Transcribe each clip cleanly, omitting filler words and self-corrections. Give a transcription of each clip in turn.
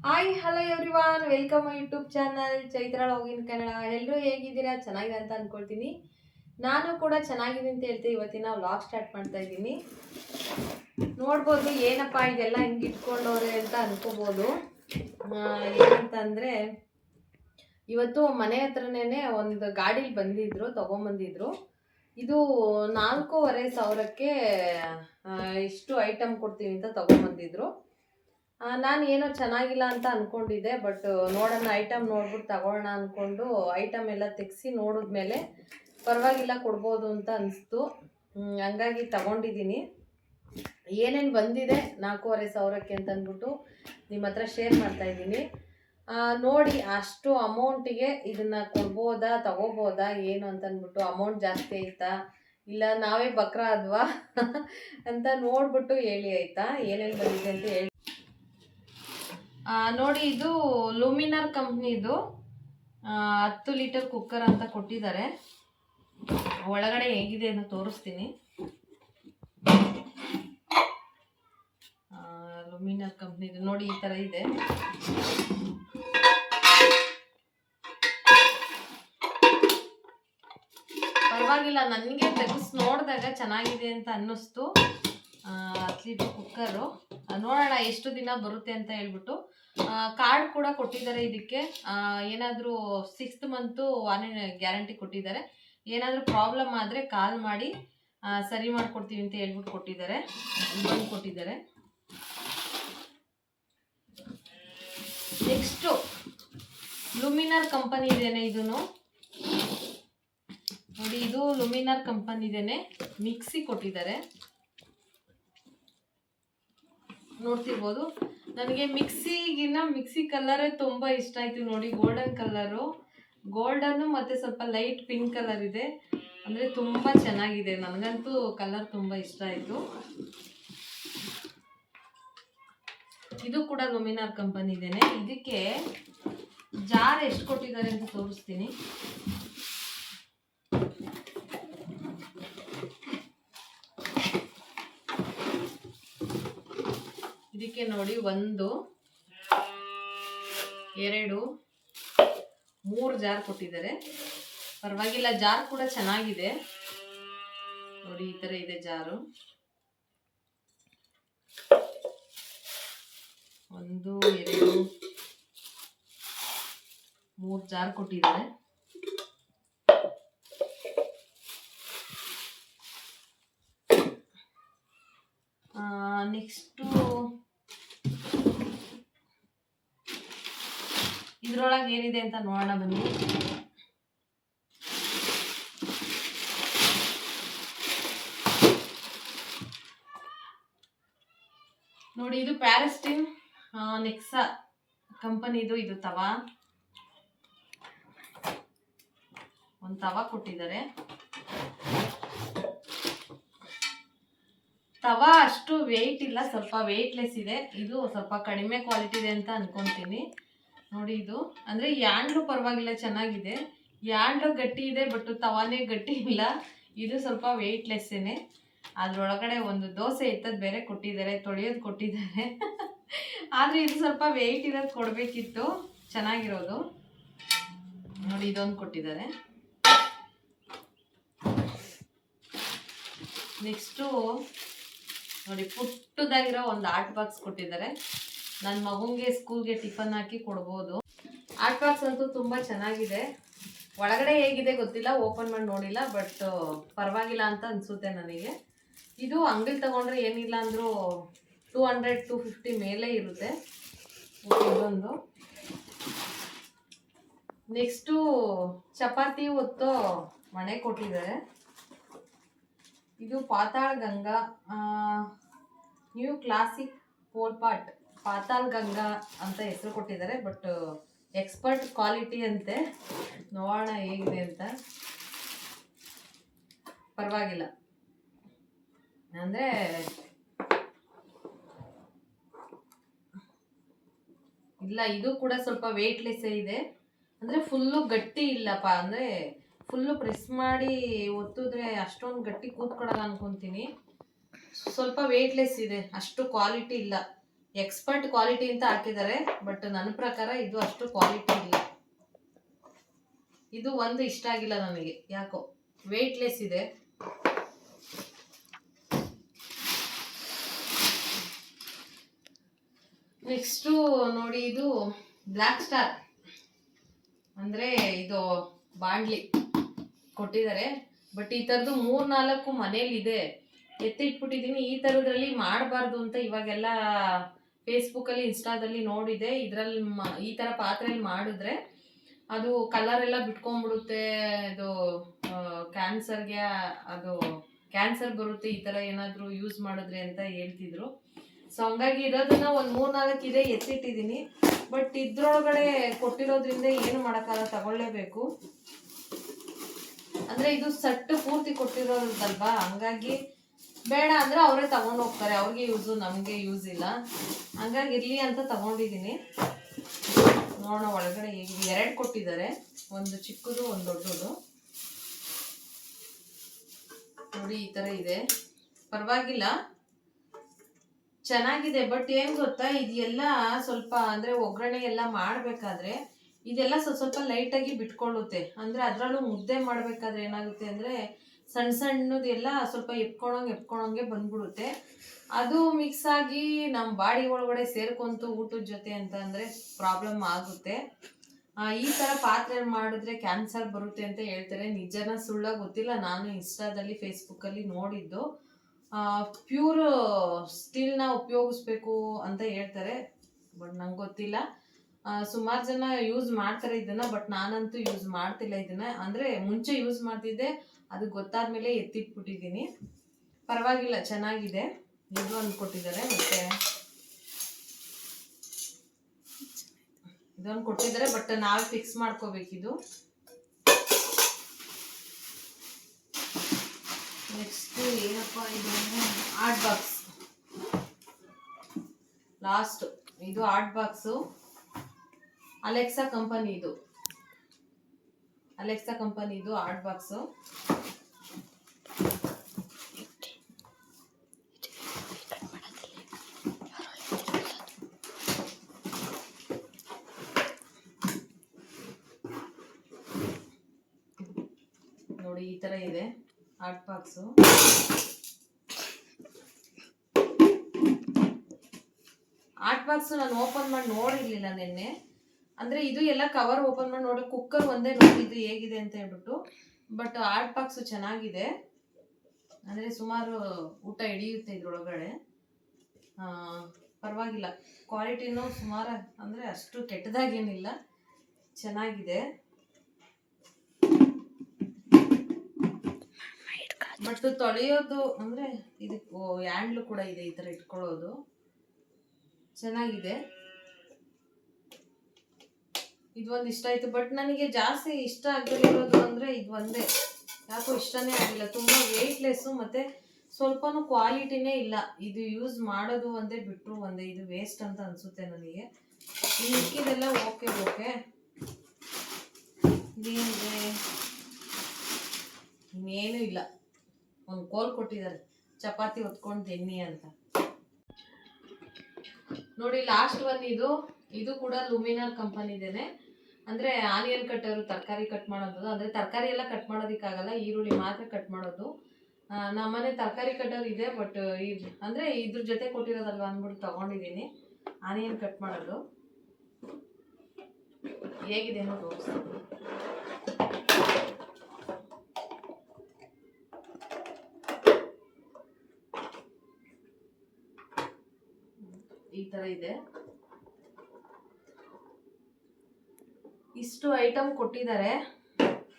Hi hello everyone, welcome my YouTube channel Chaitra login Kannada. ಎಲ್ಲರೂ ಹೇಗಿದ್ದೀರಾ? ಚೆನ್ನಾಗಿದೆ ಅಂತ ಅಂದ್ಕೊಳ್ತೀನಿ. ನಾನು ಕೂಡ ಚೆನ್ನಾಗಿದೆ ಅಂತ ಹೇಳ್ತೀನಿ. ಇವತ್ತಿನ ವ್ಲಾಗ್ ಸ್ಟಾರ್ಟ್ ಮಾಡ್ತಾ ಇದ್ದೀನಿ. ನೋಡ್ಬೋದು ಏನಪ್ಪ ಇದೆಲ್ಲ ಹಿಂಗೆ ಇಟ್ಕೊಂಡವ್ರೆ ಅಂತ ಅನ್ಕೋಬೋದು. ಏನಂತಂದರೆ ಇವತ್ತು ಮನೆ ಹತ್ರನೇ ಒಂದು ಗಾಡೀಲಿ ಬಂದಿದ್ರು, ತೊಗೊಂಬಂದಿದ್ರು. ಇದು 4,500ಕ್ಕೆ ಇಷ್ಟು ಐಟಮ್ ಕೊಡ್ತೀವಿ ಅಂತ ತೊಗೊಂಬಂದಿದ್ರು. ನಾನು ಏನೋ ಚೆನ್ನಾಗಿಲ್ಲ ಅಂತ ಅಂದ್ಕೊಂಡಿದ್ದೆ, ಬಟ್ ನೋಡೋಣ ಐಟಮ್ ನೋಡ್ಬಿಟ್ಟು ತಗೊಳ್ಳೋಣ ಅಂದ್ಕೊಂಡು ಐಟಮ್ ಎಲ್ಲ ತೆಗೆಸಿ ನೋಡಿದ್ಮೇಲೆ ಪರವಾಗಿಲ್ಲ, ಕೊಡ್ಬೋದು ಅಂತ ಅನಿಸ್ತು. ಹಂಗಾಗಿ ತಗೊಂಡಿದ್ದೀನಿ. ಏನೇನು ಬಂದಿದೆ 4,500ಕ್ಕೆ ಅಂತ ಅಂದ್ಬಿಟ್ಟು ನಿಮ್ಮ ಹತ್ರ ಶೇರ್ ಮಾಡ್ತಾಯಿದ್ದೀನಿ. ನೋಡಿ, ಅಷ್ಟು ಅಮೌಂಟಿಗೆ ಇದನ್ನು ಕೊಡ್ಬೋದಾ, ತಗೋಬೋದಾ ಏನು ಅಂತ ಅಂದ್ಬಿಟ್ಟು. ಅಮೌಂಟ್ ಜಾಸ್ತಿ ಆಯ್ತಾ ಇಲ್ಲ ನಾವೇ ಬಕ್ರ ಅದ್ವಾ ಅಂತ ನೋಡ್ಬಿಟ್ಟು ಹೇಳಿ ಆಯಿತಾ, ಏನೇನು ಬಂದಿದೆ ಅಂತ ಹೇಳಿ. ನೋಡಿ, ಇದು ಲೂಮಿನರ್ ಕಂಪ್ನಿದು 10 ಲೀಟರ್ ಕುಕ್ಕರ್ ಅಂತ ಕೊಟ್ಟಿದ್ದಾರೆ. ಒಳಗಡೆ ಹೇಗಿದೆ ಅಂತ ತೋರಿಸ್ತೀನಿ. ಲೂಮಿನರ್ ಕಂಪ್ನಿದು ನೋಡಿ, ಈ ಥರ ಇದೆ. ಪರವಾಗಿಲ್ಲ, ನನಗೆ ತೆಗೆಸಿ ನೋಡಿದಾಗ ಚೆನ್ನಾಗಿದೆ ಅಂತ ಅನ್ನಿಸ್ತು. 10 ಲೀಟರ್ ಕುಕ್ಕರು. ನೋಡೋಣ ಎಷ್ಟು ದಿನ ಬರುತ್ತೆ ಅಂತ ಹೇಳ್ಬಿಟ್ಟು. ಕಾರ್ಡ್ ಕೂಡ ಕೊಟ್ಟಿದ್ದಾರೆ ಇದಕ್ಕೆ. ಏನಾದರೂ 6th ಮಂತು ಗ್ಯಾರಂಟಿ ಕೊಟ್ಟಿದ್ದಾರೆ. ಏನಾದರೂ ಪ್ರಾಬ್ಲಮ್ ಆದರೆ ಕಾಲ್ ಮಾಡಿ ಸರಿ ಮಾಡಿಕೊಡ್ತೀವಿ ಅಂತ ಹೇಳ್ಬಿಟ್ಟು ಕೊಟ್ಟಿದ್ದಾರೆ. ಬಂದು ಕೊಟ್ಟಿದ್ದಾರೆ. ನೆಕ್ಸ್ಟು ಲೂಮಿನರ್ ಕಂಪನಿ ಇದೇನೆ. ಇದೂ ನೋಡಿ, ಇದು ಲೂಮಿನರ್ ಕಂಪನಿ ಇದೇನೆ. ಮಿಕ್ಸಿ ಕೊಟ್ಟಿದ್ದಾರೆ, ನೋಡ್ತಿರ್ಬೋದು. ನನಗೆ ಮಿಕ್ಸಿ ಕಲರೇ ತುಂಬ ಇಷ್ಟ ಆಯಿತು. ನೋಡಿ, ಗೋಲ್ಡನ್ ಕಲರು, ಗೋಲ್ಡನ್ನು ಮತ್ತು ಸ್ವಲ್ಪ ಲೈಟ್ ಪಿಂಕ್ ಕಲರ್ ಇದೆ. ಅಂದರೆ ತುಂಬ ಚೆನ್ನಾಗಿದೆ. ನನಗಂತೂ ಕಲರ್ ತುಂಬ ಇಷ್ಟ ಆಯಿತು. ಇದು ಕೂಡ ಲೂಮಿನರ್ ಕಂಪನಿ ಇದೇನೆ. ಇದಕ್ಕೆ ಜಾರ್ ಎಷ್ಟು ಕೊಟ್ಟಿದ್ದಾರೆ ಅಂತ ತೋರಿಸ್ತೀನಿ. ಇದಕ್ಕೆ ನೋಡಿ, 1 2 3 ಜಾರ್ ಕೊಟ್ಟಿದ್ದಾರೆ. ಪರವಾಗಿಲ್ಲ, ಜಾರ್ ಕೂಡ ಚೆನ್ನಾಗಿದೆ. ನೋಡಿ, ಈ ಥರ ಇದೆ ಜಾರು. 1 2 3 ಜಾರ್ ಕೊಟ್ಟಿದ್ದಾರೆ. ನೆಕ್ಸ್ಟು ಇದ್ರೊಳಗೆ ಏನಿದೆ ಅಂತ ನೋಡೋಣ ಬನ್ನಿ. ನೋಡಿ, ಇದು ಪ್ಯಾರಸ್ಟಿನ್ ನೆಕ್ಸಾ ಕಂಪನಿದು. ಇದು ತವಾ, ಒಂದು ತವಾ ಕೊಟ್ಟಿದ್ದಾರೆ. ತವಾ ಅಷ್ಟು ವೆಯ್ಟ್ ಇಲ್ಲ, ಸ್ವಲ್ಪ ವೆಯ್ಟ್ಲೆಸ್ ಇದೆ. ಇದು ಸ್ವಲ್ಪ ಕಡಿಮೆ ಕ್ವಾಲಿಟಿ ಇದೆ ಅಂತ ಅನ್ಕೊಂತೀನಿ. ನೋಡಿ, ಇದು ಅಂದರೆ ಯಾಂಡ್ಲು ಪರವಾಗಿಲ್ಲ, ಚೆನ್ನಾಗಿದೆ. ಯಾಂಡ್ಲು ಗಟ್ಟಿ ಇದೆ, ಬಟ್ ತವಾನೇ ಗಟ್ಟಿ ಇಲ್ಲ. ಇದು ಸ್ವಲ್ಪ ವೆಯ್ಟ್ಲೆಸ್ಸೇನೆ. ಅದರೊಳಗಡೆ ಒಂದು ದೋಸೆ ಎತ್ತದ್ದು ಬೇರೆ ಕೊಟ್ಟಿದ್ದಾರೆ, ತೊಳೆಯೋದು ಕೊಟ್ಟಿದ್ದಾರೆ. ಆದರೆ ಇದು ಸ್ವಲ್ಪ ವೆಯ್ಟ್ ಇರೋದು ಕೊಡಬೇಕಿತ್ತು, ಚೆನ್ನಾಗಿರೋದು. ನೋಡಿ, ಇದೊಂದು ಕೊಟ್ಟಿದ್ದಾರೆ. ನೆಕ್ಸ್ಟು ನೋಡಿ, ಪುಟ್ಟದಾಗಿರೋ ಒಂದು ಆರ್ಟ್ ಬಾಕ್ಸ್ ಕೊಟ್ಟಿದ್ದಾರೆ. ನನ್ನ ಮಗುಂಗೆ ಸ್ಕೂಲ್ಗೆ ಟಿಫನ್ ಹಾಕಿ ಕೊಡ್ಬೋದು. ಆರ್ಟ್ ಬಾಕ್ಸ್ ಅಂತೂ ತುಂಬ ಚೆನ್ನಾಗಿದೆ. ಒಳಗಡೆ ಹೇಗಿದೆ ಗೊತ್ತಿಲ್ಲ, ಓಪನ್ ಮಾಡಿ ನೋಡಿಲ್ಲ, ಬಟ್ ಪರವಾಗಿಲ್ಲ ಅಂತ ಅನಿಸುತ್ತೆ ನನಗೆ. ಇದು ಅಂಗಡಿ ತಗೊಂಡ್ರೆ ಏನಿಲ್ಲ ಅಂದರೂ 200-250 ಮೇಲೆ ಇರುತ್ತೆ. ಇದೊಂದು. ನೆಕ್ಸ್ಟು ಚಪಾತಿ ಒತ್ತೋ ಮಣೆ ಕೊಟ್ಟಿದ್ದಾರೆ. ಇದು ಪಾತಾಳ ಗಂಗಾ ನ್ಯೂ ಕ್ಲಾಸಿಕ್ ಪೋಲ್ಪಾಟ್ ಪಾತಾಳ್ ಗಂಗಾ ಅಂತ ಹೆಸರು ಕೊಟ್ಟಿದ್ದಾರೆ. ಬಟ್ ಎಕ್ಸ್ಪರ್ಟ್ ಕ್ವಾಲಿಟಿ ಅಂತೆ. ನೋಡೋಣ ಹೇಗಿದೆ ಅಂತ. ಪರವಾಗಿಲ್ಲ, ಅಂದರೆ ಇಲ್ಲ, ಇದು ಕೂಡ ಸ್ವಲ್ಪ ವೆಯ್ಟ್ಲೆಸ್ಸೇ ಇದೆ. ಅಂದರೆ ಫುಲ್ಲು ಗಟ್ಟಿ ಇಲ್ಲಪ್ಪ, ಅಂದರೆ ಫುಲ್ಲು ಪ್ರೆಸ್ ಮಾಡಿ ಒತ್ತಿದ್ರೆ ಅಷ್ಟೊಂದು ಗಟ್ಟಿ ಕೂತ್ಕೊಳ್ಳಲ್ಲ ಅನ್ಕೊತೀನಿ. ಸ್ವಲ್ಪ ವೆಯ್ಟ್ಲೆಸ್ ಇದೆ, ಅಷ್ಟು ಕ್ವಾಲಿಟಿ ಇಲ್ಲ. ಎಕ್ಸ್ಪರ್ಟ್ ಕ್ವಾಲಿಟಿ ಅಂತ ಹಾಕಿದ್ದಾರೆ, ಬಟ್ ನನ್ನ ಪ್ರಕಾರ ಇದು ಅಷ್ಟು ಕ್ವಾಲಿಟಿ ಇಲ್ಲ. ಇದು ಒಂದು ಇಷ್ಟ ಆಗಿಲ್ಲ ನನಗೆ, ಯಾಕೋ ವೆಯ್ಟ್ಲೆಸ್ ಇದೆ. ನೆಕ್ಸ್ಟು ನೋಡಿ, ಇದು ಬ್ಲ್ಯಾಕ್ ಸ್ಟಾರ್ ಅಂದರೆ ಇದು ಬಾಂಡ್ಲಿ ಕೊಟ್ಟಿದ್ದಾರೆ. ಬಟ್ ಈ ಥರದ್ದು 3-4 ಮನೇಲಿದೆ, ಎತ್ತಿಟ್ಬಿಟ್ಟಿದ್ದೀನಿ. ಈ ಥರದ್ರಲ್ಲಿ ಮಾಡಬಾರ್ದು ಅಂತ ಇವಾಗೆಲ್ಲ ಫೇಸ್ಬುಕ್ಕಲ್ಲಿ ಇನ್ಸ್ಟಾದಲ್ಲಿ ನೋಡಿದೆ. ಇದರಲ್ಲಿ ಈ ಥರ ಪಾತ್ರೆಯಲ್ಲಿ ಮಾಡಿದ್ರೆ ಅದು ಕಲರ್ ಎಲ್ಲ ಬಿಟ್ಕೊಂಡ್ಬಿಡುತ್ತೆ, ಇದು ಕ್ಯಾನ್ಸರ್ಗೆ ಅದು ಕ್ಯಾನ್ಸರ್ ಬರುತ್ತೆ ಈ ಥರ ಏನಾದರೂ ಯೂಸ್ ಮಾಡಿದ್ರೆ ಅಂತ ಹೇಳ್ತಿದ್ರು. ಸೊ ಹಂಗಾಗಿ ಇರೋದನ್ನ ಒಂದು 3-4 ಇದೆ, ಎತ್ತಿಟ್ಟಿದ್ದೀನಿ. ಬಟ್ ಇದ್ರೊಳಗಡೆ ಕೊಟ್ಟಿರೋದ್ರಿಂದ ಏನು ಮಾಡೋಕ್ಕಾಗಲ್ಲ, ತಗೊಳ್ಳೇಬೇಕು. ಅಂದರೆ ಇದು ಸೆಟ್ ಪೂರ್ತಿ ಕೊಟ್ಟಿರೋದಲ್ವಾ, ಹಂಗಾಗಿ ಬೇಡ ಅಂದರೆ ಅವರೇ ತಗೊಂಡು ಹೋಗ್ತಾರೆ, ಅವ್ರಿಗೆ ಯೂಸು, ನಮಗೆ ಯೂಸ್ ಇಲ್ಲ. ಹಂಗಾಗಿ ಇರಲಿ ಅಂತ ತಗೊಂಡಿದ್ದೀನಿ. ನೋಡೋಣ ಒಳಗಡೆ ಹೇಗಿದೆ. 2 ಕೊಟ್ಟಿದ್ದಾರೆ, ಒಂದು ಚಿಕ್ಕದು ಒಂದು ದೊಡ್ಡದು. ನೋಡಿ ಈ ಥರ ಇದೆ, ಪರವಾಗಿಲ್ಲ, ಚೆನ್ನಾಗಿದೆ. ಬಟ್ ಏನು ಗೊತ್ತಾ, ಇದೆಲ್ಲ ಸ್ವಲ್ಪ ಅಂದರೆ ಒಗ್ಗರಣೆ ಎಲ್ಲ ಮಾಡಬೇಕಾದ್ರೆ ಇದೆಲ್ಲ ಸ್ವಲ್ಪ ಲೈಟಾಗಿ ಬಿಟ್ಕೊಳ್ಳುತ್ತೆ. ಅಂದರೆ ಅದರಲ್ಲೂ ಮುದ್ದೆ ಮಾಡಬೇಕಾದ್ರೆ ಏನಾಗುತ್ತೆ ಅಂದರೆ ಸಣ್ಣ ಸಣ್ಣದೆಲ್ಲ ಸ್ವಲ್ಪ ಎಪ್ಕೊಳಂಗೆ ಬಂದ್ಬಿಡುತ್ತೆ. ಅದು ಮಿಕ್ಸ್ ಆಗಿ ನಮ್ಮ ಬಾಡಿ ಒಳಗಡೆ ಸೇರ್ಕೊಂತು ಊಟದ ಜೊತೆ ಅಂತ ಅಂದರೆ ಪ್ರಾಬ್ಲಮ್ ಆಗುತ್ತೆ. ಈ ಥರ ಪಾತ್ರೆ ಮಾಡಿದ್ರೆ ಕ್ಯಾನ್ಸರ್ ಬರುತ್ತೆ ಅಂತ ಹೇಳ್ತಾರೆ. ನಿಜನ ಸುಳ್ಳ ಗೊತ್ತಿಲ್ಲ, ನಾನು ಇನ್ಸ್ಟಾದಲ್ಲಿ ಫೇಸ್ಬುಕ್ಕಲ್ಲಿ ನೋಡಿದ್ದು. ಪ್ಯೂರ್ ಸ್ಟೀಲ್ನ ಉಪಯೋಗಿಸ್ಬೇಕು ಅಂತ ಹೇಳ್ತಾರೆ, ಬಟ್ ನಂಗೆ ಗೊತ್ತಿಲ್ಲ. ಸುಮಾರು ಜನ ಯೂಸ್ ಮಾಡ್ತಾರೆ ಇದನ್ನು, ಬಟ್ ನಾನಂತೂ ಯೂಸ್ ಮಾಡ್ತಿಲ್ಲ ಇದನ್ನು. ಅಂದರೆ ಮುಂಚೆ ಯೂಸ್ ಮಾಡ್ತಿದ್ದೆ, ಅದು ಗೊತ್ತಾದ್ಮೇಲೆ ಎತ್ತಿಟ್ಬಿಟ್ಟಿದ್ದೀನಿ. ಪರವಾಗಿಲ್ಲ, ಚೆನ್ನಾಗಿದೆ. ಇದು ಒಂದು ಕೊಟ್ಟಿದ್ದಾರೆ, ಮತ್ತು ಇದೊಂದು ಕೊಟ್ಟಿದ್ದಾರೆ, ಬಟ್ ನಾವೇ ಫಿಕ್ಸ್ ಮಾಡ್ಕೋಬೇಕಿದು. ನೆಕ್ಸ್ಟ್ ಏನಪ್ಪ ಇದು, ಆರ್ಟ್ ಬಾಕ್ಸ್. ಲಾಸ್ಟ್ ಇದು ಆರ್ಟ್ ಬಾಕ್ಸು, ಅಲೆಕ್ಸಾ ಕಂಪನಿದು ಆರ್ಟ್ ಬಾಕ್ಸು. ನೋಡಿ ಈ ತರ ಇದೆ ಆರ್ಟ್ ಬಾಕ್ಸು. ಆರ್ಟ್ ಬಾಕ್ಸು ನಾನು ಓಪನ್ ಮಾಡಿ ನೋಡಿರ್ಲಿಲ್ಲ ನಿನ್ನೆ. ಅಂದರೆ ಇದು ಎಲ್ಲ ಕವರ್ ಓಪನ್ ಮಾಡಿ ನೋಡಿ, ಕುಕ್ಕರ್ ಒಂದೇ ನೋಡಿದ್ದು ಹೇಗಿದೆ ಅಂತ ಹೇಳ್ಬಿಟ್ಟು. ಬಟ್ ಆರ್ಟ್ ಬಾಕ್ಸು ಚೆನ್ನಾಗಿದೆ, ಅಂದರೆ ಸುಮಾರು ಊಟ ಹಿಡಿಯುತ್ತೆ ಇದ್ರೊಳಗಡೆ. ಪರವಾಗಿಲ್ಲ, ಕ್ವಾಲಿಟಿನೂ ಸುಮಾರು, ಅಂದರೆ ಅಷ್ಟು ಕೆಟ್ಟದಾಗೇನಿಲ್ಲ, ಚೆನ್ನಾಗಿದೆ. ಬಟ್ ತೊಳೆಯೋದು ಅಂದರೆ ಇದಕ್ಕೆ ಹ್ಯಾಂಡ್ಲು ಕೂಡ ಇದೆ, ಈ ಥರ ಇಟ್ಕೊಳ್ಳೋದು ಚೆನ್ನಾಗಿದೆ. ಇದು ಒಂದು ಇಷ್ಟ ಆಯಿತು. ಬಟ್ ನನಗೆ ಜಾಸ್ತಿ ಇಷ್ಟ ಆಗಲಿರೋದು ಅಂದರೆ ಇದು ಒಂದೇ, ಯಾಕೋ ಇಷ್ಟನೇ ಆಗಿಲ್ಲ. ತುಂಬ ವೆಯ್ಟ್ಲೆಸ್ಸು, ಮತ್ತು ಸ್ವಲ್ಪನೂ ಕ್ವಾಲಿಟಿನೇ ಇಲ್ಲ. ಇದು ಯೂಸ್ ಮಾಡೋದು ಒಂದೇ, ಬಿಟ್ಟರು ಒಂದೇ. ಇದು ವೇಸ್ಟ್ ಅಂತ ಅನಿಸುತ್ತೆ ನನಗೆ. ಈ ಮಿಕ್ಕಿದೆಲ್ಲ ಓಕೆ. ಇದೇನಿದೆ, ಇನ್ನೇನು ಇಲ್ಲ. ಒಂದು ಕೋಲ್ ಕೊಟ್ಟಿದ್ದಾರೆ, ಚಪಾತಿ ಹೊತ್ಕೊಂಡು ತಿನ್ನಿ ಅಂತ. ನೋಡಿ ಲಾಸ್ಟ್ ಒನ್ ಇದು ಕೂಡ ಲುಮಿನಾರ್ ಕಂಪನಿದೇನೆ. ಅಂದರೆ ಆನಿಯನ್ ಕಟ್ಟರು, ತರಕಾರಿ ಕಟ್ ಮಾಡೋದು. ಅಂದರೆ ತರಕಾರಿ ಎಲ್ಲ ಕಟ್ ಮಾಡೋದಕ್ಕಾಗಲ್ಲ, ಈರುಳ್ಳಿ ಮಾತ್ರ ಕಟ್ ಮಾಡೋದು. ನಮ್ಮನೆ ತರಕಾರಿ ಕಟ್ಟರ್ ಇದೆ, ಬಟ್ ಅಂದರೆ ಇದ್ರ ಜೊತೆ ಕೊಟ್ಟಿರೋದಲ್ವ ಅಂದ್ಬಿಟ್ಟು ತಗೊಂಡಿದ್ದೀನಿ. ಆನಿಯನ್ ಕಟ್ ಮಾಡೋದು ಹೇಗಿದೆ ಅನ್ನೋ ತೋರಿಸ್ತೀನಿ. ಈ ಥರ ಇದೆ. ಇಷ್ಟು ಐಟಮ್ ಕೊಟ್ಟಿದ್ದಾರೆ.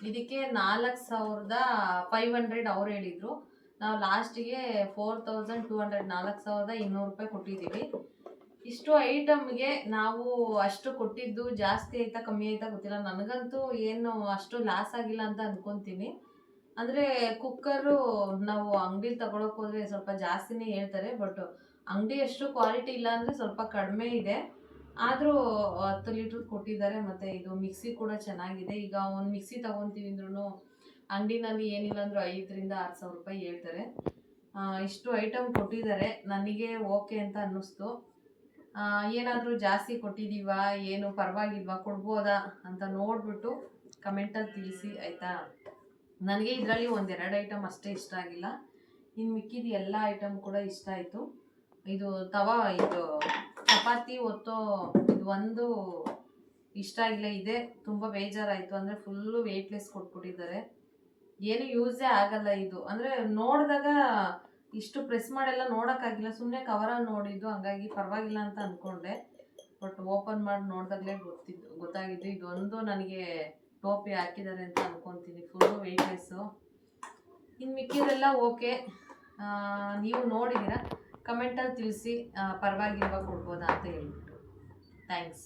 ಇದಕ್ಕೆ 4,500 ಅವ್ರು ಹೇಳಿದರು. ನಾವು ಲಾಸ್ಟಿಗೆ 4,200 4,200 ರೂಪಾಯಿ ಕೊಟ್ಟಿದ್ದೀವಿ. ಇಷ್ಟು ಐಟಮ್ಗೆ ನಾವು ಅಷ್ಟು ಕೊಟ್ಟಿದ್ದು ಜಾಸ್ತಿ ಆಯ್ತಾ ಕಮ್ಮಿ ಆಯ್ತಾ ಗೊತ್ತಿಲ್ಲ. ನನಗಂತೂ ಏನು ಅಷ್ಟು ಲಾಸ್ ಆಗಿಲ್ಲ ಅಂತ ಅಂದ್ಕೊತೀನಿ. ಅಂದರೆ ಕುಕ್ಕರು ನಾವು ಅಂಗಡಿಲಿ ತಗೊಳಕ್ಕೆ ಹೋದರೆ ಸ್ವಲ್ಪ ಜಾಸ್ತಿನೇ ಹೇಳ್ತಾರೆ, ಬಟ್ ಅಂಗಡಿ ಅಷ್ಟು ಕ್ವಾಲಿಟಿ ಇಲ್ಲ ಅಂದರೆ ಸ್ವಲ್ಪ ಕಡಿಮೆ ಇದೆ. ಆದರೂ 10 ಲೀಟ್ರ್ ಕೊಟ್ಟಿದ್ದಾರೆ. ಮತ್ತು ಇದು ಮಿಕ್ಸಿ ಕೂಡ ಚೆನ್ನಾಗಿದೆ. ಈಗ ಒಂದು ಮಿಕ್ಸಿ ತೊಗೊತೀವಿ ಅಂದ್ರೂ ಅಂಗಡಿನಲ್ಲಿ ಏನಿಲ್ಲ ಅಂದರೂ 5,000-6,000 ರೂಪಾಯಿ ಹೇಳ್ತಾರೆ. ಇಷ್ಟು ಐಟಮ್ ಕೊಟ್ಟಿದ್ದಾರೆ, ನನಗೆ ಓಕೆ ಅಂತ ಅನ್ನಿಸ್ತು. ಏನಾದರೂ ಜಾಸ್ತಿ ಕೊಟ್ಟಿದ್ದೀವಾ, ಏನು ಪರವಾಗಿಲ್ವಾ, ಕೊಡ್ಬೋದಾ ಅಂತ ನೋಡಿಬಿಟ್ಟು ಕಮೆಂಟಲ್ಲಿ ತಿಳಿಸಿ ಆಯಿತಾ. ನನಗೆ ಇದರಲ್ಲಿ ಒಂದೆರಡು ಐಟಮ್ ಅಷ್ಟೇ ಇಷ್ಟ ಆಗಿಲ್ಲ, ಇನ್ನು ಮಿಕ್ಕಿದ ಎಲ್ಲ ಐಟಮ್ ಕೂಡ ಇಷ್ಟ ಆಯಿತು. ಇದು ಇದು ಚಪಾತಿ ಒತ್ತೋ ಇದು ಒಂದು ಇಷ್ಟ ಆಗಿಲ್ಲ, ಇದೆ ತುಂಬ ಬೇಜಾರಾಯಿತು. ಅಂದರೆ ಫುಲ್ಲು ವೆಯ್ಟ್ಲೆಸ್ ಕೊಟ್ಬಿಟ್ಟಿದ್ದಾರೆ, ಏನು ಯೂಸೇ ಆಗಲ್ಲ ಇದು. ಅಂದರೆ ನೋಡಿದಾಗ ಇಷ್ಟು ಪ್ರೆಸ್ ಮಾಡೆಲ್ಲ ನೋಡೋಕ್ಕಾಗಿಲ್ಲ, ಸುಮ್ಮನೆ ಕವರಲ್ಲಿ ನೋಡಿದ್ದು, ಹಂಗಾಗಿ ಪರವಾಗಿಲ್ಲ ಅಂತ ಅಂದ್ಕೊಂಡೆ. ಬಟ್ ಓಪನ್ ಮಾಡಿ ನೋಡಿದಾಗಲೇ ಗೊತ್ತಾಗಿದ್ದು ಇದೊಂದು ನನಗೆ ಟೋಪಿ ಹಾಕಿದ್ದಾರೆ ಅಂತ ಅಂದ್ಕೊತೀನಿ. Full weightless. ಇನ್ನು ಮಿಕ್ಕಿದೆಲ್ಲ ಓಕೆ. ನೀವು ನೋಡಿದ್ದೀರಾ, ಕಮೆಂಟಲ್ಲಿ ತಿಳಿಸಿ ಪರವಾಗಿಲ್ವಾ, ಕೊಡ್ಬೋದಾ ಅಂತ ಹೇಳ್ಬಿಟ್ಟು. ಥ್ಯಾಂಕ್ಸ್.